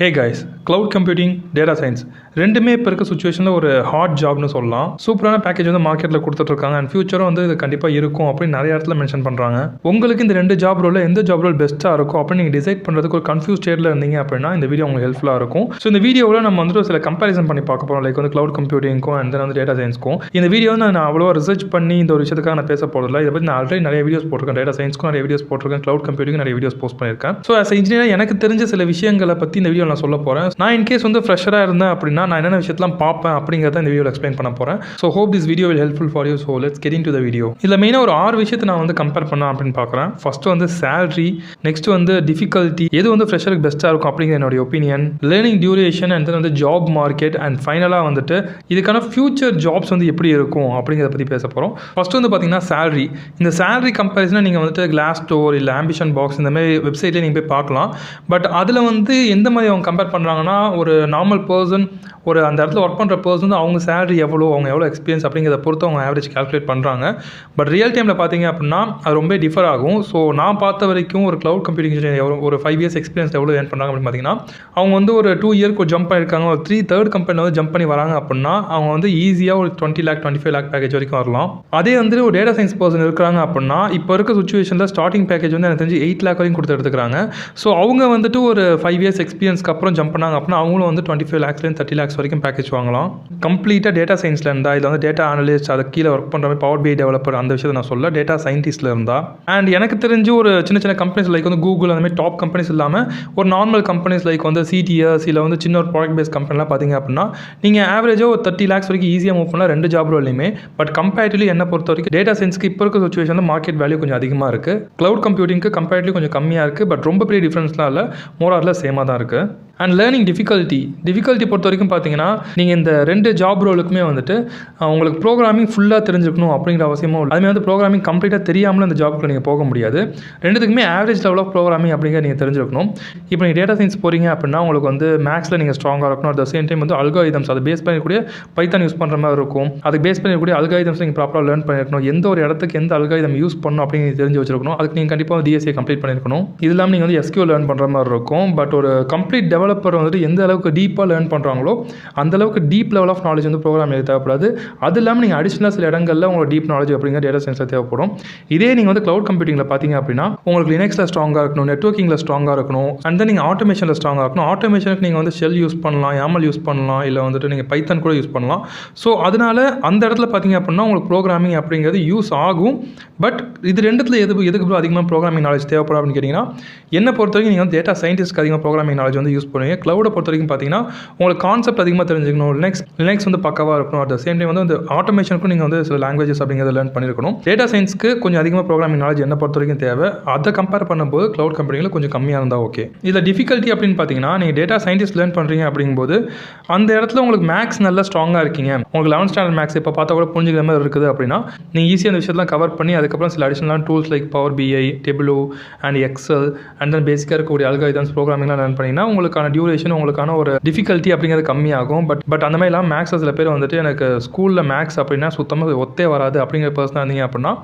Hey guys, cloud computing, data science ரெண்டுமே இப்போ இருக்க சுச்சுவேஷனில் ஒரு ஹாட் ஜாப்னு சொல்லலாம். சூப்பரான பேக்கேஜ் வந்து மார்க்கெட்டில் கொடுத்துட்ருக்காங்க அண்ட் ஃபியூச்சரும் வந்து இது கண்டிப்பாக இருக்கும் அப்படின்னு நிறைய இடத்துல மென்ஷன் பண்ணுறாங்க. உங்களுக்கு இந்த ரெண்டு ஜாப் ரோலில் எந்த ஜாப் ரோல் பெஸ்ட்டாக இருக்கும் அப்படின்னு நீங்கள் டிசைட் பண்ணுறதுக்கு ஒரு கன்ஃபியூஸ் ஸ்டேட்டில் இருந்தீங்க அப்படின்னா இந்த வீடியோ உங்களுக்கு ஹெல்ப்ஃபுல்லாக இருக்கும். ஸோ இந்த வீடியோவில் நம்ம வந்து சில கம்பேரிசன் பண்ணி பார்க்க போகிறோம், லைக் வந்து க்ளவுட் கம்ப்யூட்டிங்க்கும் அண்ட் தென் வந்து டேட்டா சயின்ஸ்க்கும். இந்த வீடியோ வந்து நான் அவ்வளோ ரிசர்ச் பண்ணி இந்த ஒரு விஷயத்துக்காக நான் பேச போகிறதில்ல. இதை பற்றி நான் ஆல்ரெடி நிறைய வீடியோஸ் போட்டிருக்கேன், டேட்டா சயின்ஸ்க்கும் நிறைய வீடியோஸ் போட்டிருக்கேன், க்ளவுட் கம்ப்யூட்டிங் நிறைய வீடியோஸ் போஸ்ட் பண்ணியிருக்கேன். ஸோ ஆஸ் இன்ஜினியர் எனக்கு தெரிஞ்ச சில விஷயங்களை பற்றி இந்த வீடியோ நான் சொல்ல போகிறேன். நான் இன்கேஸ் வந்து ஃப்ரெஷராக இருந்தேன் அப்படின்னா நான் என்னென்ன விஷயத்தெல்லாம் பார்ப்பேன் அப்படிங்கிறத இந்த வீடியோவில் எக்ஸ்பிளைன் பண்ண போகிறேன். So hope this video will helpful for you. So let's get into the video. இதில் மெயினாக ஒரு 6 விஷயத்தை நான் வந்து கம்பேர் பண்ணலாம் அப்படின்னு பார்க்குறேன். ஃபஸ்ட்டு வந்து சேலரி, நெக்ஸ்ட் வந்து டிஃபிகல்ட்டி, எது வந்து ஃப்ரெஷருக்கு பெஸ்ட்டாக இருக்கும் அப்படிங்கிற என்னுடைய opinion, learning duration and then வந்து ஜாப் மார்க்கெட் அண்ட் ஃபைனலாக வந்துட்டு இதுக்கான ஃபியூச்சர் ஜாப்ஸ் வந்து எப்படி இருக்கும் அப்படிங்கிறத பற்றி பேச போகிறோம். ஃபஸ்ட்டு வந்து பார்த்தீங்கன்னா சேலரி. இந்த சேலரி கம்பேரிசனை நீங்கள் வந்துட்டு கிளாஸ் ஸ்டோர் இல்லை ஆம்பிஷன் பாக்ஸ் இந்த மாதிரி வெப்சைட்லேயே நீங்கள் போய் பார்க்கலாம். பட் அதில் வந்து எந்த மாதிரி அவங்க கம்பேர் பண்ணுறாங்கன்னா, ஒரு நார்மல் பர்சன், ஒரு அந்த இடத்துல ஒர்க் பண்ணுற பர்சன் அவங்க சேலரி எவ்வளோ, அவங்க எவ்வளோ எக்ஸ்பீரியன்ஸ் அப்படிங்கிறத பொறுத்து அவங்க ஆவரேஜ் கால்குலேட் பண்ணுறாங்க. பட் ரியல் டைமில் பார்த்தீங்க அப்படின்னா அது ரொம்ப டிஃபர் ஆகும். ஸோ நான் பார்த்த வரைக்கும் ஒரு க்ளவுட் கம்ப்யூட்டிங் இன்ஜினியர் எவ்வளோ, ஒரு 5 இயர்ஸ் எக்ஸ்பீரியன்ஸ் எவ்வளோ ஏர்ன் பண்ணுறாங்க அப்படின்னு பார்த்தீங்கன்னா, அவங்க வந்து ஒரு 2 இயர்க்கு ஜம்ப் பண்ணியிருக்காங்க, ஒரு 3 கம்பெனியில் வந்து ஜம்ப் பண்ணி வராங்க அப்படின்னா அவங்க வந்து ஈஸியாக ஒரு 20 lakh 25 lakh பேக்கேஜ் வரைக்கும் வரலாம். அதே வந்து ஒரு டேட்டா சயின்ஸ் பர்சன் இருக்கிறாங்க அப்படின்னா இப்போ இருக்க சுச்சுவேஷனில் ஸ்டார்டிங் பேக்கேஜ் வந்து எனக்கு தெரிஞ்சு 8 lakh வரைக்கும் கொடுத்து எடுத்துக்கிறாங்க. ஸோ அவங்க வந்துட்டு ஒரு 5 இயர்ஸ் எக்ஸ்பீரியன்ஸ்க்கு அப்புறம் ஜம்ப் பண்ணாங்க அப்படின்னா அவங்களும் வந்து 25 lakhsலேருந்து 30 lakhs வரைக்கும் பேக்கேஜ் வாங்கலாம். கம்ப்ளீட்டாக டேட்டா சயின்ஸில் இருந்தால், இதில் வந்து டேட்டா அனலிஸ்ட், அதை கீழே ஒர்க் பண்ணுற மாதிரி பவர் பி டெவலப்பர் அந்த விஷயத்தை நான் சொல்ல, டேட்டா சயின்டிஸ்ட்டில் இருந்தால். அண்ட் எனக்கு தெரிஞ்சு ஒரு சின்ன கம்பெனிஸ் லைக் வந்து கூகுள் அந்த மாதிரி டாப் கம்பெனிஸ் இல்லாமல் ஒரு நார்மல் கம்பெனிஸ் லைக் வந்து சிடிஎஸ் இல்லை வந்து சின்ன ஒரு ப்ராடக்ட் பேஸ்ட் கம்பெனிலாம் பார்த்தீங்க அப்படின்னா நீங்கள் ஆவரேஜாக ஒரு 30 lakhs வரைக்கும் ஈஸியாக மூவ் பண்ணலாம் 2 ஜாப் ரோலையுமே. பட் கம்பேரிட்டிவ்லி என்ன பொறுத்த வரைக்கும் டேட்டா சயின்ஸ்க்கு இப்போ இருக்க சுச்சுவேஷனில் மார்க்கெட் வேல்யூ கொஞ்சம் அதிகமாக இருக்குது. க்ளவுட் கம்ப்யூட்டிங்க்கு கம்பேரிட்டிவ்லி கொஞ்சம் கம்மியாக இருக்குது. பட் ரொம்ப பெரிய டிஃப்ரென்ஸ்லாம் இல்லை, மோர் ஆர் லெஸ் சேமாக தான் இருக்குது. அண்ட் லேர்னிங் டிஃபிகல்ட்டி பொறுத்த வரைக்கும் பார்த்தீங்கன்னா நீங்கள் இந்த 2 ஜாப் ரோலுக்குமே வந்துட்டு உங்களுக்கு ப்ரோக்ராமிங் ஃபுல்லாக தெரிஞ்சுக்கணும் அப்படிங்கிற அவசியமும் இல்லை. அதுமாதிரி வந்து ப்ரோக்ராமிங் கம்ப்ளீட்டாக தெரியாமல் இந்த ஜாப்புக்கு நீங்கள் போக முடியாது. ரெண்டுத்துக்குமே ஆவரேஜ் லெவல் ஆஃப் ப்ரோக்ராமிங் அப்படிங்கிற நீங்கள் தெரிஞ்சுக்கணும். இப்போ நீங்கள் டேட்டா சயின்ஸ் போகிறீங்க அப்படின்னா உங்களுக்கு வந்து மேக்ஸில் நீங்கள் ஸ்ட்ராங்காக இருக்கணும். அட் த சேம் டைம் வந்து அல்காரிதம்ஸ், அதை பேஸ் பண்ணக்கூடிய பைத்தான் யூஸ் பண்ணுற மாதிரி இருக்கும். அதுக்கு பேஸ் பண்ணக்கூடிய அல்காரிதம்ஸ் நீங்கள் ப்ராப்பராக லேர்ன் பண்ணியிருக்கணும். எந்த ஒரு இடத்துக்கு எந்த அல்காரிதம் யூஸ் பண்ணணும் அப்படின்னு தெரிஞ்சு வச்சிருக்கணும். அதுக்கு நீங்கள் கண்டிப்பாக டிஎஸ்ஏ கம்ப்ளீட் பண்ணியிருக்கணும். இது இல்லாமல் நீங்கள் வந்து எஸ்கியூ லேர்ன் பண்ணுற மாதிரி இருக்கும். பட் ஒரு கம்ப்ளீட் டெவலப்பர் வந்துட்டு எந்த அளவுக்கு டீப்பாக லேர்ன் பண்ணுறாங்களோ அந்த அளவுக்கு டீப் லெவல் ஆஃப் நாலேஜ் வந்து ப்ரோக்ராமிங் தேவைப்படாது. அது இல்லாமல் நீங்கள் அடிஷனலாக சில இடங்களில் உங்களுக்கு டீப் நாலேஜ் அப்படிங்கிற டேட்டா சயின்ஸில் தேவைப்படும். இதே நீங்கள் வந்து க்ளவுட் கம்ப்யூட்டிங்கில் பார்த்தீங்க அப்படின்னா உங்களுக்கு லினக்ஸில் ஸ்ட்ராங்காக இருக்கணும், நெட்வொர்க்கிங்கில் ஸ்ட்ராங்காக இருக்கணும், அண்ட் தென் நீங்கள் ஆட்டோமேஷனில் ஸ்ட்ராங்காக இருக்கணும். ஆட்டோமேஷனுக்கு நீங்கள் வந்து ஷெல் யூஸ் பண்ணலாம், YAML யூஸ் பண்ணலாம், இல்லை வந்துட்டு நீங்கள் பைத்தான் கூட யூஸ் பண்ணலாம். ஸோ அதனால அந்த இடத்துல பார்த்தீங்க அப்படின்னா உங்களுக்கு ப்ரோக்ராமிங் அப்படிங்கிறது யூஸ் ஆகும். பட் இது ரெண்டுத்தில் எதுக்கு அதிகமாக ப்ரோக்ராமிங் நாலேஜ் தேவைப்படும் அப்படின்னு கேட்டிங்கன்னா, என்னை பொறுத்த வரைக்கும் நீங்கள் வந்து டேட்டா சயின்டிஸ்ட்க்கு அதிகமாக ப்ரோக்ராமிங் நாலேஜ் வந்து யூஸ் பண்ணுவீங்க. க்ளவுடை பொறுத்த வரைக்கும் பார்த்தீங்கன்னா உங்களுக்கு கான்செப்ட் அதிகமாக தெரிஞ்சுக்கணும், லினக்ஸ் வந்து பக்கவாக இருக்கணும். அட் த சேம் டைம் வந்து ஆட்டோமேஷனுக்கும் நீங்கள் வந்து சில லாங்குவேஜஸ் அப்படிங்கிறத லேர்ன் பண்ணியிருக்கணும். டேட்டா சயின்ஸ்க்கு கொஞ்சம் அதிகமாக ப்ரோக்ராமிங் நாலேஜ் என்ன பொறுத்த வரைக்கும் தேவை. அதை கம்பேர் பண்ணும்போது க்ளவுட் கம்ப்யூட்டிங்கில் கொஞ்சம் கம்மியாக இருந்தால் ஓகே. இதில் டிஃபிகல்ட்டி அப்படின்னு பார்த்தீங்கன்னா நீங்கள் டேட்டா சயின்டிஸ்ட் லேர்ன் பண்ணுறீங்க அப்படிங்கும்போது அந்த இடத்துல உங்களுக்கு மேக்ஸ் நல்லா ஸ்ட்ராங்காக இருக்கீங்க, உங்களுக்கு 11th ஸ்டாண்டர்ட் மேக்ஸ் இப்போ பார்த்தா கூட புரிஞ்சுக்கிற மாதிரி இருக்குது அப்படின்னா நீங்கள் ஈஸியாக அந்த விஷயத்தெல்லாம் கவர் பண்ணி அதுக்கப்புறம் சில அடிஷனலான tools like power BI, Tableau and Excel and then பேசிக்காக இருக்கக்கூடிய அல்காரிதம்ஸ் ப்ரோக்ராமிங்லாம் லேர்ன் பண்ணிங்கன்னா உங்களுக்கான டியூரேஷன், உங்களுக்கான ஒரு டிஃபிகல்ட்டி அப்படிங்கிறது கம்மியாகும். பட் அந்த மாதிரிலாம் மேக்ஸில் சில பேர் வந்துட்டு எனக்கு ஸ்கூலில் மேக்ஸ் அப்படின்னா சுத்தமாக ஒத்தே வராது அப்படிங்கிற பர்சனாக இருந்தீங்க அப்படின்னா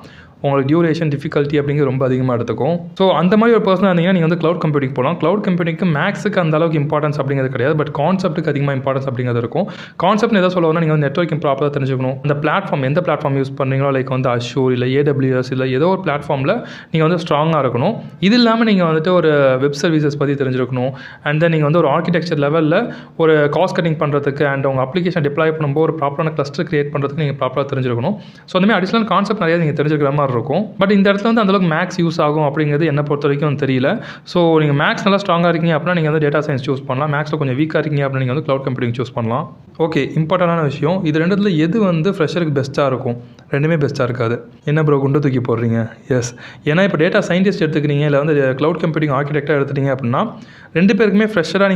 உங்களுக்கு டியூரேஷன், டிஃபிகல்ட்டி அப்படிங்கிறது ரொம்ப அதிகமாக எடுத்துக்கும். ஸோ அந்த மாதிரி ஒரு பர்சனாக இருந்தீங்கன்னா நீங்கள் வந்து க்ளவுட் கம்ப்யூட்டிங் போகலாம். க்ளவுட் கம்ப்யூட்டிங்க்கு மேக்ஸுக்கு அந்த அளவுக்கு இம்பார்ட்டன்ஸ் அப்படிங்கிறது கிடையாது. பட் கான்செப்ட்டுக்கு அதிகமாக இம்பார்ட்டன்ஸ் அப்படிங்கிறது இருக்கும். கான்செப்ட் எதாவது சொல்லுவோம்னா நீங்கள் வந்து நெட்வொர்க்கிங் ப்ராப்பராக தெரிஞ்சுக்கணும். அந்த பிளாட்ஃபார்ம் எந்த பிளாட்ஃபார்ம் யூஸ் பண்ணுறீங்களோ, லைக் வந்து அஷூர் இல்லை AWS இல்லை ஏதோ ஒரு பிளாட்ஃபார்மில் நீங்கள் வந்து ஸ்ட்ராங்காக இருக்கணும். இது இல்லாமல் நீங்கள் வந்துட்டு ஒரு வெப் சர்வீசஸ் பற்றி தெரிஞ்சிருக்கணும். அண்ட் தென் நீங்கள் வந்து ஒரு ஆர்கிடெக்சர் லெவலில் ஒரு காஸ்ட் கட்டிங் பண்ணுறதுக்கு அண்ட் உங்கள் அப்ளிகேஷன் டிப்ளாய் பண்ணும்போது ஒரு ப்ராப்பரான கிளஸ்டர் கிரியேட் பண்ணுறதுக்கு நீங்கள் ப்ராப்பராக தெரிஞ்சிருக்கணும். ஸோ அந்த மாதிரி அடிஷனல் கான்செப்ட் நிறைய நீங்கள் தெரிஞ்சுக்கிற மாதிரி இருக்கும். பட் இந்த இடத்துல வந்து அந்தளவுக்கு மேக்ஸ் யூஸ் ஆகும் அப்படிங்கிறது என்ன பொறுத்த வரைக்கும் தெரியல. ஸோ நீங்கள் மேக்ஸ் நல்லா ஸ்ட்ராங்காக இருக்கீங்க அப்படின்னா நீங்கள் வந்து டேட்டா சயின்ஸ் சூஸ் பண்ணலாம். மேக்ஸில் கொஞ்சம் வீக்காக இருக்கீங்க அப்படின்னா நீங்கள் வந்து க்ளவுட் கம்ப்யூட்டிங் சூஸ் பண்ணலாம். ஓகே, இம்பார்ட்டண்டான விஷயம், இது ரெண்டுத்தில் எது வந்து ஃப்ரெஷருக்கு பெஸ்ட்டாக இருக்கும்? ரெண்டுமே பெஸ்ட்டாக இருக்காது. என்ன ப்ரோ குண்டு தூக்கி போடுறீங்க? எஸ், ஏன்னா இப்போ டேட்டா சயின்டிஸ்ட் எடுத்துக்கிறீங்க இல்லை வந்து க்ளவுட் கம்ப்யூட்டிங் ஆர்கிடெக்டாக எடுத்துட்டீங்க அப்படின்னா 2 பேருக்குமே ஃப்ரெஷராக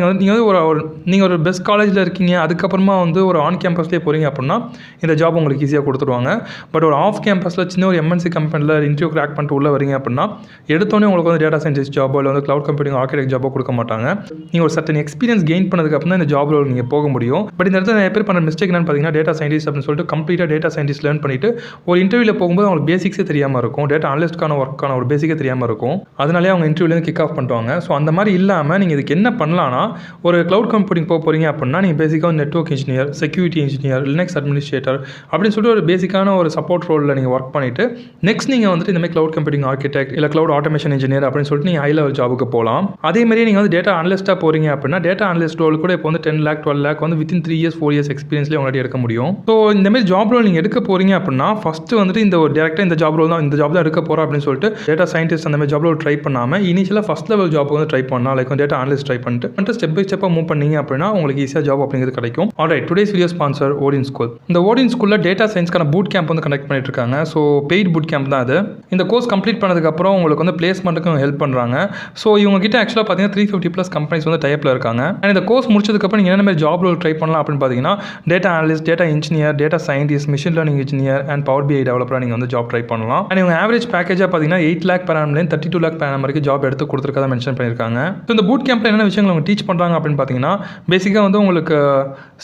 நீங்கள் ஒரு பெஸ்ட் காலேஜில் இருக்கீங்க, அதுக்கப்புறமா வந்து ஒரு ஆன் கேம்பஸ்லேயே போகிறீங்க அப்படின்னா இந்த ஜாப் உங்களுக்கு ஈஸியாக கொடுத்துருவாங்க. பட் ஒரு ஆஃப் கேம்பஸில் சின்ன ஒரு MNC கம்பெனியில் இன்டர்வியூ கிராக் பண்ணிட்டு உள்ள வரீங்க அப்படின்னா எடுத்தோடனே உங்களுக்கு வந்து டேட்டா சயின்டிஸ்ட் ஜாபோ இல்லை வந்து கிளவுட் கம்ப்யூட்டிங் ஆர்கிடெக்ட் ஜாபோ கொடுக்க மாட்டாங்க. நீங்கள் ஒரு சர்டன் எக்ஸ்பீரியன்ஸ் கெயின் பண்ணதுக்கு அப்புறம் தான் இந்த ஜாப் ரோல் நீங்கள் போக முடியும். பட் இந்த இடத்துல நிறைய பேர் பண்ண மிஸ்டேக் என்னன்னு பார்த்தீங்கன்னா டேட்டா சயின்டிஸ்ட் அப்படின்னு சொல்லிட்டு கம்ப்ளீட்டாக டேட்டா சயின்டிஸ்ட் லேர்ன் பண்ணிட்டு ஒரு இன்டர்வியூவில் போகும்போது அவங்களுக்கு பேசிக்ஸே தெரியாமல் இருக்கும். டேட்டா அனலிஸ்ட்கான ஒர்க்கான ஒரு பேசிக்கே தெரியாமல் இருக்கும். அதனாலே அவங்க இன்டர்வியூலேருந்து கிக் ஆஃப் பண்ணுவாங்க. ஸோ அந்த மாதிரி இல்லாமல் நீங்கள் இதுக்கு என்ன பண்ணலாம்னா ஒரு கிளவுட் கம்ப்யூட்டிங் போக போகிறீங்க அப்படின்னா நீங்கள் பேசிக்காக network engineer, security engineer, Linux administrator அப்படின்னு சொல்லிட்டு ஒரு பேசிக்கான ஒரு சப்போர்ட் ரோலில் நீங்கள் ஒர்க் பண்ணிவிட்டு நெக்ஸ்ட் நீங்கள் வந்துட்டு இந்த மாதிரி கிளவுட் கம்ப்யூட்டிங் ஆர்கிடெக்ட் இல்லை கிளவுட் ஆட்டோமேஷன் இன்ஜினியர் அப்படின்னு சொல்லிட்டு நீங்கள் ஹை லெவல் ஜாபுக்கு போகலாம். அதே மாதிரி நீங்கள் வந்து டேட்டா அனலிஸ்ட்டாக போகிறீங்க அப்படின்னா டேட்டா அனலிஸ்ட் ரோல் கூட இப்போ வந்து 10 lakh 12 lakh வந்து வித்தின் 3 years 4 years எக்ஸ்பீரியன்ஸ்லேயே உங்களாடி எடுக்க முடியும். ஸோ இந்த மாதிரி ஜாப் ரோல் நீங்கள் எடுக்க போகிறீங்க அப்படின்னா ஃபஸ்ட்டு வந்துட்டு இந்த ஒரு டேரெக்டாக இந்த ஜாப் ரோல் தான் இந்த ஜாப் தான் எடுக்க போகிறோம் அப்படின்னு சொல்லிட்டு டேட்டா சயின்டிஸ்ட் அந்த மாதிரி ஜாப் ரோல் ட்ரை பண்ணாமல் இனிஷியலாக ஃபஸ்ட் லெவல் ஜாப் வந்து ட்ரை பண்ணலாம். லைக் டேட்டா அனலிஸ்ட் ட்ரை பண்ணிட்டு ஸ்டெப் பை ஸ்டெப்பாக மூவ் பண்ணீங்க அப்படின்னா உங்களுக்கு ஈஸியாக ஜாப் அப்படிங்கிறது கிடைக்கும். Alright, today's video sponsor ஓடின் school. இந்த ஓடின் ஸ்கூலில் டேட்டா சயின்ஸ்க்கான பூட் கேம்ப் வந்து கண்டக்ட் பண்ணிட்டு இருக்காங்க. ஸோ பெய்ட் பூட் கேம்ப் தான் அது. இந்த கோர்ஸ் கம்ப்ளீட் பண்ணதுக்கப்புறம் உங்களுக்கு வந்து பிளேஸ்மெண்ட்டுக்கும் ஹெல்ப் பண்ணுறாங்க. ஸோ இவங்க கிட்ட ஆக்சுவலாக பார்த்தீங்கன்னா 350+ கம்பெனிஸ் வந்து டைப்பில் இருக்காங்க. அண்ட் இந்த கோர்ஸ் முடிச்சதுக்கப்புறம் நீங்கள் என்ன மாதிரி ஜாப் ரோல் ட்ரை பண்ணலாம் அப்படின்னு பார்த்தீங்கன்னா data analyst, data engineer, data scientist, machine learning engineer and power BI டெவலப்பராக நீங்கள் வந்து ஜாப் ட்ரை பண்ணலாம். அண்ட் இவங்க ஆவரேஜ் பேக்கேஜாக பார்த்தீங்கன்னா 8 lakh per annum 32 lakh per annum வரைக்கும் ஜாப் எடுத்து கொடுத்துருக்கதா மென்ஷன் பண்ணியிருக்காங்க. ஸோ இந்த பூட் கேம்ப்ல என்ன விஷயங்கள் அவங்க டீச் பண்ணுறாங்க அப்படின்னு பார்த்தீங்கன்னா பேசிக்காக வந்து உங்களுக்கு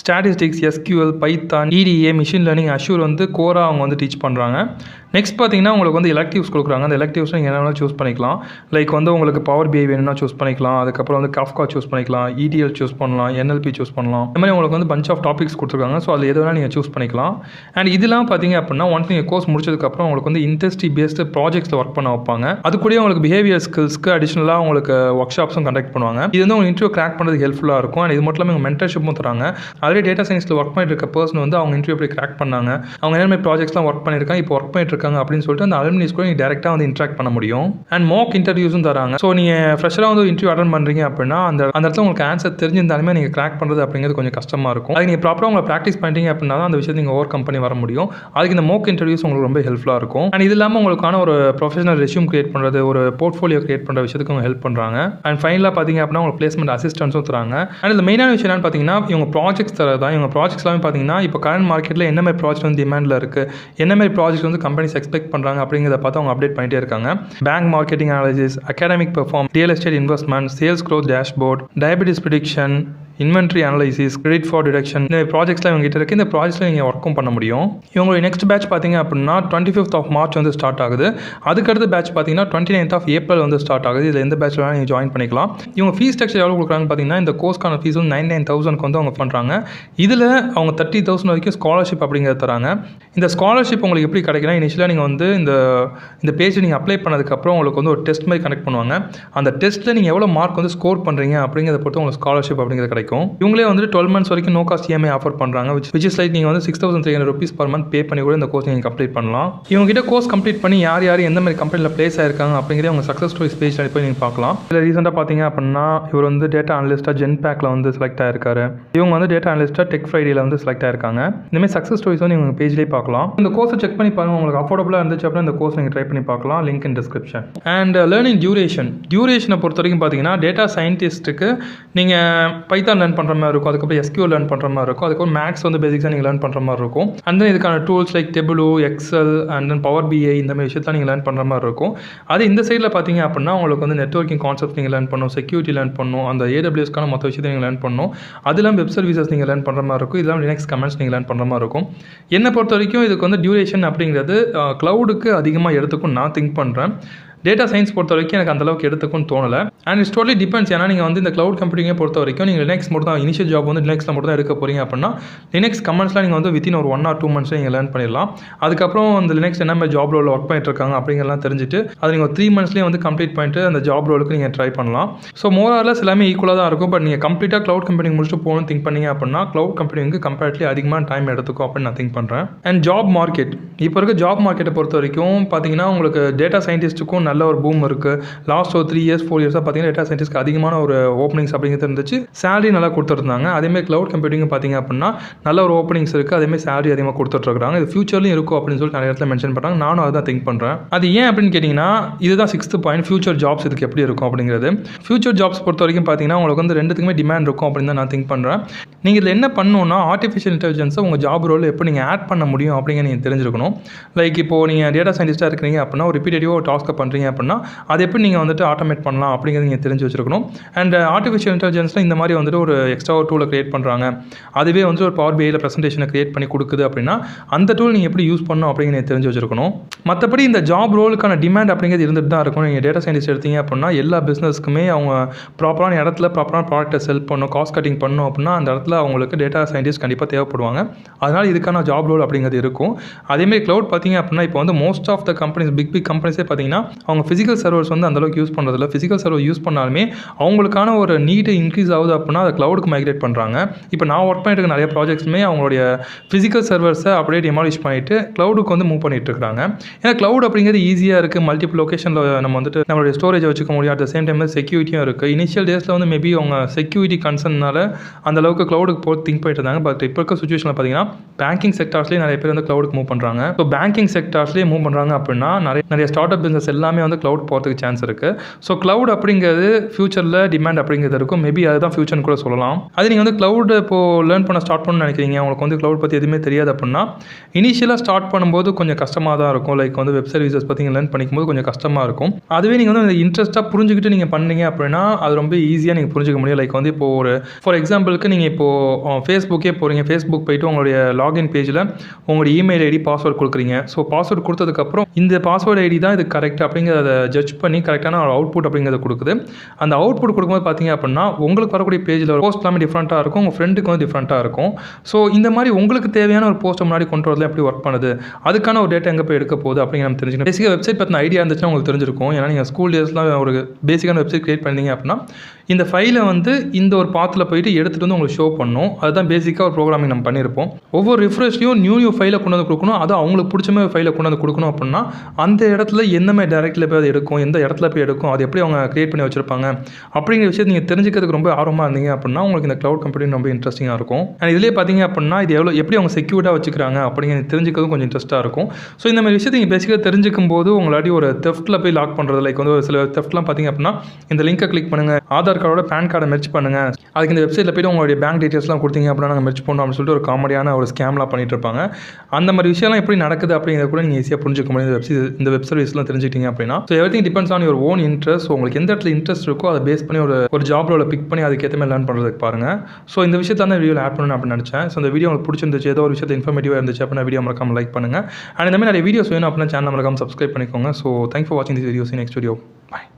statistics, SQL, Python, ETA, machine learning, assure வந்து கோரா அவங்க வந்து டீச் பண்ணுறாங்க. நெக்ஸ்ட் பார்த்தீங்கன்னா உங்களுக்கு வந்து எலக்டிவ்ஸ் கொடுக்குறாங்க. அந்த எலக்டிவ்ஸ் நீங்கள் என்ன வேணாலும் சூஸ் பண்ணிக்கலாம். லைக் வந்து உங்களுக்கு பவர் பிஐ வேணும்னா சூஸ் பண்ணிக்கலாம். அதுக்கப்புறம் வந்து காஃப்கா சூஸ் பண்ணிக்கலாம், இடிஎல் சூஸ் பண்ணலாம், என்எல்பி சூஸ் பண்ணலாம். இந்த மாதிரி உங்களுக்கு வந்து பஞ்ச் ஆஃப் டாபிக்ஸ் கொடுத்துருக்காங்க. ஸோ அதில் எது வேணால் நீங்கள் சூஸ் பண்ணிக்கலாம். அண்ட் இதெல்லாம் பார்த்தீங்க அப்படின்னா ஒன்ஸ் நீங்கள் கோர்ஸ் முடிச்சதுக்கப்புறம் உங்களுக்கு வந்து இண்டஸ்ட்ரி பேஸ்டு ப்ராஜெக்ட்ஸில் ஒர்க் பண்ண வைப்பாங்க. அது கூட உங்களுக்கு பிஹேவியர் ஸ்கில்ஸ்க்கு அடிஷனலாக உங்களுக்கு ஒர்க் ஷாப்ஸும் கண்டக்ட் பண்ணுவாங்க. இது வந்து உங்களுக்கு இன்டர்வியூ கிராக் பண்ணுறது ஹெல்ப்ஃபுல்லாக இருக்கும். அண்ட் இது மட்டும் இல்லாமல் மென்டர்ஷிப்பும் தராங்க. ஆல்ரெடி டேட்டா சயின்ஸில் ஒர்க் பண்ணிட்டு இருக்க பர்சன் வந்து அவங்க இன்டர்வியூ எப்படி கிராக் பண்ணாங்க, அவங்க என்ன மாதிரி ப்ராஜெக்ட்ஸ்லாம் ஒர்க் பண்ணியிருக்காங்க, இப்போ ஒர்க் பண்ணிட்டு இருக்காங்க அப்படின்னு சொல்லிட்டு அந்த அலுமினிஸ் கூட நீங்கள் டேரெக்டாக வந்து இன்ட்ராக்ட் பண்ண முடியும். அண்ட் மாக் இன்டர்வியூஸும் தராங்க. ஸோ நீங்கள் ஃப்ரெஷராக வந்து இன்டர்வியூ அட்டன் பண்ணுறீங்க அப்படின்னா அந்த இடத்துல உங்களுக்கு ஆன்சர் தெரிஞ்சிருந்தாலுமே நீங்கள் கிராக் பண்ணுறது அப்படிங்கிறது கொஞ்சம் கஷ்டமாக இருக்கும். அதுக்கு நீங்கள் ப்ராப்பராக உங்களை ப்ராக்டிஸ் பண்ணிட்டீங்க அப்படின்னா தான் அந்த விஷயத்தை நீங்கள் ஓவர் கம் பண்ணி வர முடியும். அதுக்கு இந்த மாக் இன்டர்வியூஸ் உங்களுக்கு ரொம்ப ஹெல்ப்ஃபுல்லாக இருக்கும். அண்ட் இது இல்லாமல் உங்களுக்கான ஒரு ப்ரொஃபஷனல் ரெஸ்யூம் கிரியேட் பண்ணுறது, ஒரு போர்ட்ஃபோலியோ கிரியேட் பண்ணுற விஷயத்துக்கு அவங்க ஹெல்ப் பண்ணுறாங்க. அண்ட் ஃபைனலாக பார்த்தீங்க அப்படின்னா உங்களுக்கு பிளேஸ்மெண்ட் அசிஸ்டன்ஸும் தராங்க. அண்ட் இந்த மெயினான விஷயம் என்னன்னு பார்த்தீங்கன்னா இவங்க ப்ராஜெக்ட்ஸ் தரதான். இவங்க ப்ராஜெக்ட்ஸ் எல்லாமே பார்த்தீங்கன்னா இப்போ கரண்ட் மார்க்கெட்டில் என்ன மாதிரி ப்ராஜெக்ட் வந்து டிமாண்டில் இருக்குது, என்ன மாதிரி ப்ராஜெக்ட் வந்து கம்பெனிஸ் எக்ஸ்பெக்ட் பண்ணுறாங்க அப்படிங்கிறத பார்த்து அவங்க அப்டேட் பண்ணிட்டே இருக்காங்க. Bank marketing analysis, academic perform, real estate investment, sales growth dashboard, diabetes prediction, inventory analysis, credit fraud detection, இந்த ப்ராஜெக்ட்ஸ்லாம் இவங்க கிட்ட இருக்குது. இந்த ப்ராஜெக்ட்ஸில் நீங்கள் ஒர்க்கும் பண்ண முடியும். இவங்களுடைய நெக்ஸ்ட் பேட்ச் பார்த்தீங்க அப்படின்னா 25th of March வந்து ஸ்டார்ட் ஆகுது. அதுக்கடுத்த பேட்ச் பார்த்தீங்கன்னா 29th of April வந்து ஸ்டார்ட் ஆகுது. இதில் எந்த பேட்ச் வேணால் நீங்கள் ஜாயின் பண்ணிக்கலாம். இவங்க ஃபீஸ் ஸ்ட்ரக்சர் எவ்வளோ கொடுக்குறாங்கன்னு பார்த்தீங்கன்னா இந்த கோர்ஸ்க்கான ஃபீஸ் வந்து 99,000 வந்து அவங்க பண்ணுறாங்க. இதில் அவங்க 30,000 வரைக்கும் ஸ்காலர்ஷிப் அப்படிங்கிறத தராங்க. இந்த ஸ்காலர்ஷிப் உங்களுக்கு எப்படி கிடைக்குன்னா இனிஷியலாக நீங்கள் வந்து இந்த பேஜ் நீங்கள் அப்ளை பண்ணதுக்கப்புறம் உங்களுக்கு வந்து ஒரு டெஸ்ட் மாதிரி கனெக்ட் பண்ணுவாங்க. அந்த டெஸ்ட்டில் நீங்கள் எவ்வளோ மார்க் வந்து ஸ்கோர் பண்ணுறீங்க அப்படிங்கிறத பொறுத்து உங்களுக்கு ஸ்காலர்ஷிப் அப்படிங்கிறது கிடைக்கும். இவங்களே வந்து 12 months வரைக்கும் நோ காஸ்ட் இஎம்ஐ ஆஃபர் பண்ணுறாங்க. which is like நீங்கள் வந்து 6,300 rupees per month பே பண்ணி கூட இந்த கோர்ஸ் நீங்கள் கம்ப்ளீட் பண்ணலாம். இவங்க கிட்ட கோர்ஸ் கம்ப்ளீட் பண்ணி யார் எந்த மாதிரி கம்பெனியில் பிளேஸ் ஆயிருக்காங்க அப்படிங்கிறத அவங்க சக்ஸஸ் ஸ்டோரிஸ் பேஜில் போய் நீங்கள் பார்க்கலாம். இதில் ரீசெண்டாக பார்த்தீங்க அப்படின்னா இவர் வந்து டேட்டா அனலிஸ்ட்டாக ஜென்பேக்கில் வந்து செலக்ட் ஆயிருக்காரு. இவங்க வந்து டேட்டா அனலிஸ்ட்டாக டெக் ஃப்ரைடேல வந்து செலக்ட் ஆயிருக்காங்க. இந்தமாதிரி சக்ஸஸ் ஸ்டோரிஸ் வந்து இவங்க பேஜ்லேயே பார்க்கலாம். இந்த கோர்ஸை செக் பண்ணி பாருங்கள். உங்களுக்கு அஃபோர்டபுளாக இருந்துச்சு அப்படின்னா இந்த கோர்ஸ் நீங்கள் ட்ரை பண்ணி பார்க்கலாம். Link in description. And learning டியூரேஷனை பொறுத்த வரைக்கும் பார்த்தீங்கன்னா டேட்டா சயின்டிஸ்ட்டுக்கு நீங்கள் பைத்தான் லேர்ன் பண்ணுற மாதிரி இருக்கும். அதுக்கப்புறம் எஸ்கியூஎல் லேர்ன் பண்ணுற மாதிரி இருக்கும். அதுக்கப்புறம் மேக்ஸ் வந்து பேசிக்ஸாக நீங்கள் லேர்ன் பண்ணுற மாதிரி இருக்கும். அண்ட் தென் இதுக்கான tools like Tableau, Excel and then power BI இந்த மாதிரி விஷயத்தில் நீங்கள் லேர்ன் பண்ணுற மாதிரி இருக்கும். அது இந்த சைடில் பார்த்தீங்க அப்படின்னா உங்களுக்கு வந்து நெட்வொர்க்கிங் கான்செப்ட் நீங்கள் லேர்ன் பண்ணணும், செக்யூரிட்டி லேர்ன் பண்ணணும், அந்த AWSக்கான மொத்த விஷயத்தை நீங்கள் லேர்ன் பண்ணணும். அதெல்லாம் வெப் சர்வீசஸ் நீங்கள் லேர்ன் பண்ணுற மாதிரி இருக்கும். இதெல்லாம் லினக்ஸ் கமெண்ட்ஸ் நீங்கள் லேர்ன் பண்ணுற மாதிரி இருக்கும். என்னை பொறுத்த வரைக்கும் இதுக்கு வந்து டியூரேஷன் அப்படிங்கிறது க்ளவுடுக்கு அதிகமாக எடுத்துக்கும் நான் திங்க் பண்ணுறேன். டேட்டா சயின்ஸ் பொறுத்த வரைக்கும் எனக்கு அந்தளவுக்கு எடுத்துக்கும்னு தோணலை. And it's totally depends. ஏன்னா நீங்கள் வந்து இந்த க்ளவுட் கம்ப்யூட்டிங்கை பொறுத்த வரைக்கும் நீங்கள் லினக்ஸ் மட்டும் தான் இனிஷியல் ஜாப் வந்து லினக்ஸில் மட்டும் தான் எடுக்க போகிறீங்க அப்படின்னா லினக்ஸ் கமெண்ட்ஸ்லாம் நீங்கள் வந்து வித்தின் ஒரு 1 or 2 months நீங்கள் லேர்ன் பண்ணிடலாம். அதுக்கப்புறம் அந்த லினக்ஸ் என்ன மாதிரி ஜாப் ரோலில் ஒர்க் பண்ணிட்டு இருக்காங்க அப்படிங்கிறலாம் தெரிஞ்சுட்டு அது நீங்கள் 3 monthsலேயே வந்து கம்ப்ளீட் பண்ணிட்டு அந்த ஜாப் ரோலுக்கு நீங்கள் ட்ரை பண்ணலாம். ஸோ மோரார்லஸ் எல்லாமே ஈக்குவலாக தான் இருக்கும். பட் நீங்கள் கம்ப்ளீட்டாக க்ளவுட் கம்ப்யூட்டிங் முடிச்சுட்டு போகணும்னு திங்க் பண்ணீங்க அப்படின்னா க்ளவுட் கம்ப்யூட்டிங்க்கு கம்பேரிட்டிவ்லி அதிகமான டைம் எடுத்துக்கும் அப்படின்னு நான் திங்க் பண்ணுறேன். அண்ட் ஜாப் மார்க்கெட் இப்போ இருக்க ஜாப் மார்க்கெட்டை பொறுத்த வரைக்கும் பார்த்தீங்கன்னா உங்களுக்கு டேட்டா சயின்டிஸ்ட்டுக்கும் நல்ல நல்ல ஒரு பூம் இருக்குது. லாஸ்ட் ஒரு 3 இயர்ஸ் 4 இயர்ஸாக பார்த்தீங்கன்னா டேட்டா சயின்டிஸ்ட்க்கு அதிகமான ஒரு ஓப்பனிங்ஸ் அப்படிங்கிறது இருந்துச்சு. சேலரி நல்லா கொடுத்துருந்தாங்க. அதேமாதிரி க்ளவுட் கம்ப்யூட்டிங் பார்த்தீங்க அப்படின்னா நல்ல ஒரு ஓப்பனிங்ஸ் இருக்குது. அதேமாதிரி சேலரி அதிகமாக கொடுத்துட்ருக்காங்க. இது ஃபியூச்சர்லையும் இருக்கும் அப்படின்னு சொல்லிட்டு நிறைய இடத்துல மென்ஷன் பண்ணுறாங்க. நானும் அதுதான் திங்க் பண்ணுறேன். அது ஏன் அப்படின்னு கேட்டிங்கன்னா இதுதான் 6th பாயிண்ட், ஃபியூச்சர் ஜாப்ஸ் இதுக்கு எப்படி இருக்கும் அப்படிங்கிறது. ஃபியூச்சர் ஜாப்ஸ் பொறுத்த வரைக்கும் பார்த்தீங்கன்னா உங்களுக்கு வந்து ரெண்டுத்துக்குமே டிமாண்ட் இருக்கும் அப்படின்னு தான் நான் திங்க் பண்ணுறேன். நீங்கள் இதில் என்ன பண்ணணும்னா ஆர்டிஃபிஷியல் இன்டெலிஜென்ஸை உங்கள் ஜாப் ரோல் எப்போ நீங்கள் ஆட் பண்ண முடியும் அப்படிங்கிற நீங்கள் தெரிஞ்சிருக்கணும். லைக் இப்போது நீங்கள் டேட்டா சயின்டிஸ்ட்டாக இருக்கிறீங்க அப்படின்னா ஒரு ரிப்பீட்டடிவாக ஒரு டாஸ்க்கை பண்ணுறீங்க அப்படின்னா அதை எப்படி நீங்கள் வந்துட்டு ஆட்டோமேட் பண்ணலாம் அப்படிங்கிறது நீங்கள் தெரிஞ்சு வச்சிருக்கணும். அண்ட் ஆர்டிஃபிஷியல் இன்டெலிஜென்ஸில் இந்த மாதிரி வந்துட்டு ஒரு எக்ஸ்ட்ரா ஒரு டூலை கிரியேட் பண்ணுறாங்க. அதுவே வந்து ஒரு பவர் பிஐயில் ப்ரெசன்டேஷனை கிரியேட் பண்ணி கொடுக்குது அப்படின்னா அந்த டூல் நீங்கள் எப்படி யூஸ் பண்ணணும் அப்படிங்கிறத தெரிஞ்சு வச்சிருக்கணும். மற்றபடி இந்த ஜாப் ரோலுக்கான டிமாண்ட் அப்படிங்கிறது இருந்துட்டு தான் இருக்கும். நீங்கள் டேட்டா சயின்டிஸ்ட் எடுத்தீங்க அப்படின்னா எல்லா பிஸ்னஸ்க்குமே அவங்க ப்ராப்பரான இடத்துல ப்ராப்பரான ப்ராடக்ட்டை செல் பண்ணணும், காஸ்ட் கட்டிங் பண்ணணும் அப்படின்னா அந்த இடத்துல அவங்களுக்கு டேட்டா சயின்டிஸ்ட் கண்டிப்பாக தேவைப்படுவாங்க. அதனால் இதுக்கான ஜாப் ரோல் அப்படிங்கிறது இருக்கும். அதேமாதிரி க்ளவுட் பார்த்தீங்க அப்படின்னா இப்போ வந்து most of the companies big கம்பெனிஸே பார்த்தீங்கன்னா அவங்க ஃபிசிக்கல் சர்வர்ஸ் வந்து அந்தளவுக்கு யூஸ் பண்ணுறதில்ல. ஃபிசிக்கல் சர்வர் யூஸ் பண்ணாலுமே அவங்களுக்கான ஒரு நீடு இன்க்ரீஸ் ஆகுது அப்படின்னா அதை க்ளவுடுக்கு மைக்ரேட் பண்ணுறாங்க. இப்போ நான் ஒர்க் பண்ணிட்டு இருக்க நிறைய ப்ராஜெக்ட்ஸுமே அவங்களுடைய ஃபிசிக்கல் சர்வர்ஸை அப்படியே டிமாலிஷ் பண்ணிட்டு க்ளவுடுக்கு வந்து மூவ் பண்ணிட்டு இருக்காங்க. ஏன்னா க்ளவுட் அப்படிங்கிறது ஈஸியாக இருக்குது. மல்டிபிள் லொகேஷனில் நம்ம வந்துட்டு நம்மளுடைய ஸ்டோரேஜை வச்சுக்க முடியும். அட் த சேம் டைமில் செக்யூரிட்டியும் இருக்குது. இனிஷியல் டேஸில் வந்து மேபி அவங்க செக்யூரிட்டி கன்சர்னால அந்த அளவுக்கு க்ளவுடுக்கு போட்டு திங்க் பண்ணிட்டு இருந்தாங்க. பட் இப்போ இருக்க சுச்சுவேஷனில் பார்த்தீங்கன்னா பேங்கிங் செக்டார்ஸ்லேயே நிறைய பேர் வந்து க்ளவுடுக்கு மூவ் பண்ணுறாங்க. ஸோ பேங்கிங் செக்டார்ஸ்லேயே மூவ் பண்ணுறாங்க அப்படின்னா நிறைய ஸ்டார்ட் அப் பிஸ்னஸ் எல்லாமே வந்து க்ளவுட் போகிறதுக்கு சான்ஸ் இருக்குது. ஸோ க்ளவுட் அப்படிங்கிறது ஃபியூச்சரில் டிமாண்ட் அப்படிங்கிறது இருக்கும். மேபி அதுதான் ஃபியூச்சர்னு கூட சொல்லலாம். அது நீங்கள் வந்து க்ளவுட் இப்போது லேர்ன் பண்ண ஸ்டார்ட் பண்ணணும்னு நினைக்கிறீங்க, உங்களுக்கு வந்து க்ளவுட் பற்றி எதுவுமே தெரியாது அப்படின்னா இனிஷியலாக ஸ்டார்ட் பண்ணும்போது கொஞ்சம் கஷ்டமாக தான் இருக்கும். லைக் வந்து வெப் சர்வீசஸ் பற்றி லேர்ன் பண்ணிக்கும்போது கொஞ்சம் கஷ்டமாக இருக்கும். அதுவே நீங்கள் வந்து இன்ட்ரெஸ்ட்டாக புரிஞ்சுக்கிட்டு நீங்கள் பண்ணீங்க அப்படின்னா அது ரொம்ப ஈஸியாக நீங்கள் புரிஞ்சுக்க முடியும். லைக் வந்து இப்போ ஒரு ஃபார் எக்ஸாம்பிளுக்கு நீங்கள் இப்போது ஃபேஸ்புக்கே போகிறீங்க. ஃபேஸ்புக் போய்ட்டு உங்களுடைய லாகின் பேஜில் உங்களுடைய இமெயில் ஐடி பாஸ்வேர்ட் கொடுக்குறீங்க. ஸோ பாஸ்வேர்ட் கொடுத்ததுக்கப்புறம் இந்த பாஸ்வேர்டு ஐடி தான் இது கரெக்ட் அப்படிங்கிறத ஜட்ஜ் பண்ணி கரெக்டான ஒரு அவுட்புட் அப்படிங்கிறத கொடுக்குது. அந்த அவுட்புட் கொடுக்கும்போது பார்த்தீங்க அப்படின்னா உங்களுக்கு வரக்கூடிய பேஜில் போஸ்ட் எல்லாமே டிஃப்ரெண்ட்டாக இருக்கும், உங்கள் ஃப்ரெண்டுக்கு வந்து டிஃப்ரெண்ட்டாக இருக்கும். ஸோ இந்த மாதிரி உங்களுக்கு தேவையான ஒரு போஸ்ட்டை முன்னாடி கொண்டு வரல எப்படி ஒர்க் பண்ணுது, அதுக்கான ஒரு டேட்டா எங்கே போய் எடுக்க போகுது அப்படிங்கிற நம்ம தெரிஞ்சுக்கணும். பேசிக்காக வெப்சைட் பற்றின ஐடியா இருந்துச்சுன்னா உங்களுக்கு தெரிஞ்சிருக்கும். ஏன்னா நீங்கள் ஸ்கூல் டேஸ்லாம் ஒரு பேசிக்கான வெப்சைட் கிரியேட் பண்ணீங்க அப்படின்னா இந்த ஃபைலை வந்து இந்த ஒரு பாத்தில் போயிட்டு எடுத்துகிட்டு வந்து உங்களுக்கு ஷோ பண்ணணும். அதுதான் பேசிக்காக ஒரு ப்ரோக்ராமிங் நம்ம பண்ணியிருப்போம். ஒவ்வொரு ரிஃப்ரெஷ்லையும் நியூ ஃபைலை கொண்டு வந்து கொடுக்கணும். அது அவங்களுக்கு பிடிச்ச மாதிரி ஃபைலை கொண்டு வந்து கொடுக்கணும் அப்படின்னா அந்த இடத்துல எந்த மாதிரி டேரக்டில் போய் அது எடுக்கும், எந்த இடத்துல போய் எடுக்கும், அது எப்படி அவங்க கிரியேட் பண்ணி வச்சிருப்பாங்க அப்படிங்கிற விஷயத்தை நீங்கள் தெரிஞ்சுக்கிறதுக்கு ரொம்ப ஆர்வமாக இருந்தீங்க அப்படின்னா உங்களுக்கு இந்த க்ளவுட் கம்ப்யூட்டிங் ரொம்ப இன்ட்ரெஸ்டிங்காக இருக்கும். அண்ட் இதிலே பார்த்தீங்க அப்படின்னா இது எப்படி அவங்க செக்யூர்டாக வச்சுக்கிறாங்க அப்படிங்கிறது தெரிஞ்சுக்கிறதும் கொஞ்சம் இன்ட்ரெஸ்ட்டாக இருக்கும். ஸோ இந்த மாதிரி விஷயத்தை நீங்கள் பேசிக்காக தெரிஞ்சுக்கும் போது உங்களாடி ஒரு தெஃப்ட்டில் போய் லாக் பண்ணுறது, லைக் வந்து ஒரு சில தெஃப்ட்லாம் பார்த்தீங்க அப்படின்னா இந்த லிங்கை கிளிக் பண்ணுங்கள், ஆதார் கார்டோட பேன் கார்டை மெர்ஜ் பண்ணுங்கள், அதுக்கு இந்த வெப்சைட்டில் போய்ட்டு உங்களுடைய பேங்க் டீட்டெயில்ஸ்லாம் கொடுத்தீங்க அப்படின்னா நாங்கள் மெர்ஜ் பண்ணோம் அப்படின்னு சொல்லிட்டு ஒரு காமெடியான ஒரு ஸ்கேம்லாம் பண்ணிட்டு இருப்பாங்க. அந்த மாதிரி விஷயம்லாம் எப்படி நடக்குது அப்படிங்கிறத கூட நீங்கள் ஈஸியாக புரிஞ்சுக்க முடியும் இந்த வெப் சர்வீஸ்லாம் தெரிஞ்சுக்கிட்டீங்க அப்படின்னா. So everything depends on your own interest. உங்களுக்கு எந்த இடத்துல இன்ட்ரெஸ்ட் இருக்கோ அதை பேஸ் பண்ணி ஒரு ஜாப் ரோலை பிக் பண்ணி அதுக்கேற்ற மாதிரி லேர்ன் பண்ணுறதுக்கு பாருங்கள். ஸோ இந்த விஷயத்தை தான் வீடியோவில் ஆட் பண்ணணும் அப்படின்னு நினச்சேன். ஸோ இந்த வீடியோ உங்களுக்கு பிடிச்சிருந்துச்சு, ஏதோ ஒரு விஷயத்தை இன்ஃபர்மேட்டிவாக இருந்துச்சு அப்படின்னா வீடியோ மறக்காம லைக் பண்ணுங்கள். அண்ட் இந்த மாதிரி நிறைய வீடியோஸ் வேணும் அப்படின்னா சேனல் மறக்காம சப்ஸ்கிரைப் பண்ணிக்கோங்க. ஸோ தேங்க்ஸ் ஃபார் வாட்சிங் this videos. Next video. Bye.